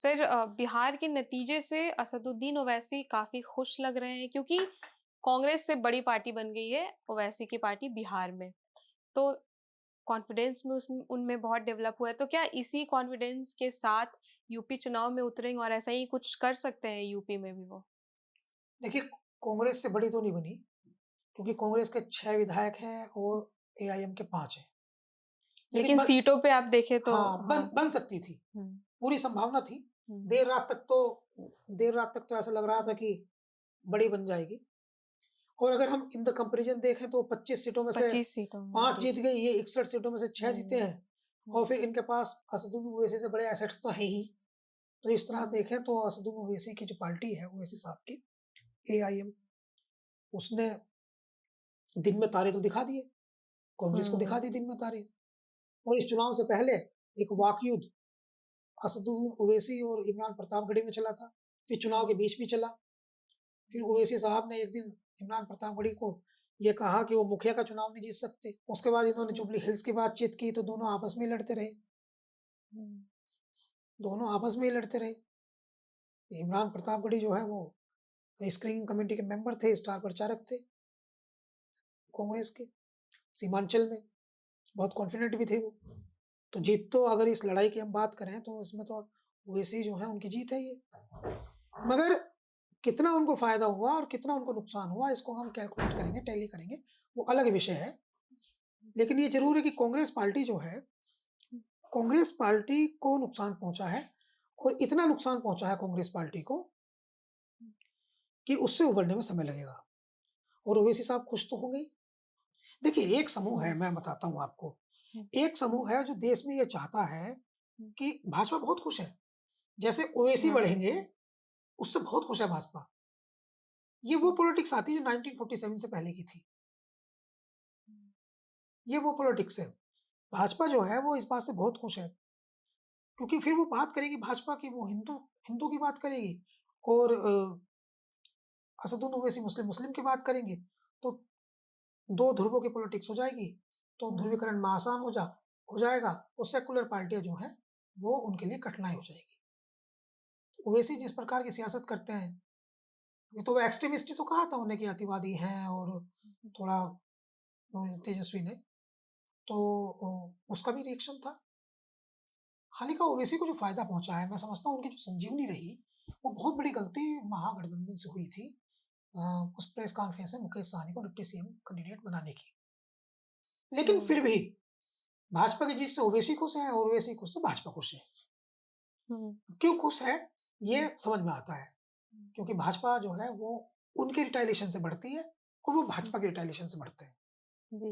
Sir Bihar के नतीजे से असदुद्दीन ओवैसी काफ़ी खुश लग रहे हैं क्योंकि कांग्रेस से बड़ी पार्टी बन गई है ओवैसी की पार्टी बिहार में। तो कॉन्फिडेंस में उसमें उनमें बहुत डेवलप हुआ है। तो क्या इसी कॉन्फिडेंस के साथ यूपी चुनाव में उतरेंगे और ऐसा ही कुछ कर सकते हैं यूपी में भी वो? देखिए, कांग्रेस से बड़ी तो नहीं बनी, क्योंकि कांग्रेस के 6 विधायक हैं और एआईएम के 5 हैं। लेकिन लेकिन ब सीटों पे आप देखें तो हाँ, हाँ। बन सकती थी, हुँ, पूरी संभावना थी। हुँ। देर रात तक तो देर रात तक तो ऐसा लग रहा था कि बड़ी बन जाएगी। और अगर हम इन द कंपैरिज़न देखें तो 25 सीटों में से 25 सीटों में, 5 जी। जीत गई, ये 61 सीटों में से 6 जीते हुँ, हैं और हुँ, फिर इनके पास असदुद्दीन ओवैसी से बड़े एसेट्स तो हैं ही। तो इस तरह हुँ, देखें तो असदुद्दीन ओवैसी की जो पार्टी है, ओवैसी साहब की, एआईएम, उसने दिन में तारे तो दिखा दिए, कांग्रेस को दिखा हुँ, दी दिन में तारे। और इस चुनाव से पहले एक वाकयुद्ध असदुद्दीन ओवैसी और इमरान प्रतापगढ़ी में चला था, फिर चुनाव के बीच भी चला। फिर ओवैसी साहब ने एक दिन इमरान प्रतापगढ़ी को ये कहा कि वो मुखिया का चुनाव नहीं जीत सकते। उसके बाद इन्होंने हुँ, जुबली हिल्स की बातचीत की तो दोनों आपस में ही लड़ते रहे, हुँ, दोनों आपस में ही लड़ते रहे। इमरान प्रतापगढ़ी जो है वो स्क्रीनिंग कमेटी के मेंबर थे, स्टार प्रचारक थे कांग्रेस के, सीमांचल में, बहुत कॉन्फिडेंट भी थे वो। तो जीत तो अगर इस लड़ाई की हम बात करें तो इसमें तो ओवैसी जो है उनकी जीत है ये। मगर कितना उनको फ़ायदा हुआ और कितना उनको नुकसान हुआ इसको हम कैलकुलेट करेंगे, टैली करेंगे, वो अलग विषय है। लेकिन ये ज़रूर है कि कांग्रेस पार्टी जो है, कांग्रेस पार्टी को नुकसान पहुँचा है और इतना नुकसान पहुँचा है कांग्रेस पार्टी को कि उससे उभरने में समय लगेगा और ओवैसी साहब खुश तो होंगे ही। देखिए, एक समूह है, हुँ, मैं बताता हूँ आपको, हुँ, एक समूह है जो देश में ये चाहता है हुँ, कि भाजपा बहुत खुश है। जैसे ओवैसी हाँ, बढ़ेंगे, उससे बहुत खुश है भाजपा। ये वो हुँ, पॉलिटिक्स आती है जो 1947 से पहले की थी। हुँ, ये वो पॉलिटिक्स है। भाजपा जो है वो इस बात से बहुत खुश है, क्योंकि फिर वो बात करेगी भाजपा की, वो हिंदू हिंदू की बात करेगी और असदुद्दीन ओवैसी मुस्लिम मुस्लिम की बात करेंगे, तो 2 ध्रुवों की पॉलिटिक्स हो जाएगी, तो हुँ, ध्रुवीकरण में आसान हो जाएगा और सेक्युलर पार्टियाँ जो हैं, वो उनके लिए कठिनाई हो जाएगी। ओवैसी जिस प्रकार की सियासत करते हैं, ये तो वो एक्सट्रीमिस्ट ही तो कहा था उन्हें कि अतिवादी हैं और थोड़ा तेजस्वी ने, तो उसका भी रिएक्शन था। हालाँकि ओवैसी को जो फ़ायदा पहुँचा है, मैं समझता हूँ उनकी जो संजीवनी रही, वो बहुत बड़ी गलती महागठबंधन से हुई थी। अ, उस प्रेस कॉन्फ्रेंस में मुकेश सहनी को डिप्टी सीएम कैंडिडेट बनाने की। लेकिन हुँ, फिर भी भाजपा की जीत से ओवैसी खुश है और ओवैसी खुश से भाजपा खुश है। हुँ, क्यों खुश है, हुँ, ये समझ में आता है, हुँ, क्योंकि भाजपा जो है वो उनके रिटायलेशन से बढ़ती है और वो हुँ, भाजपा के रिटायलेशन से बढ़ते हैं। जी।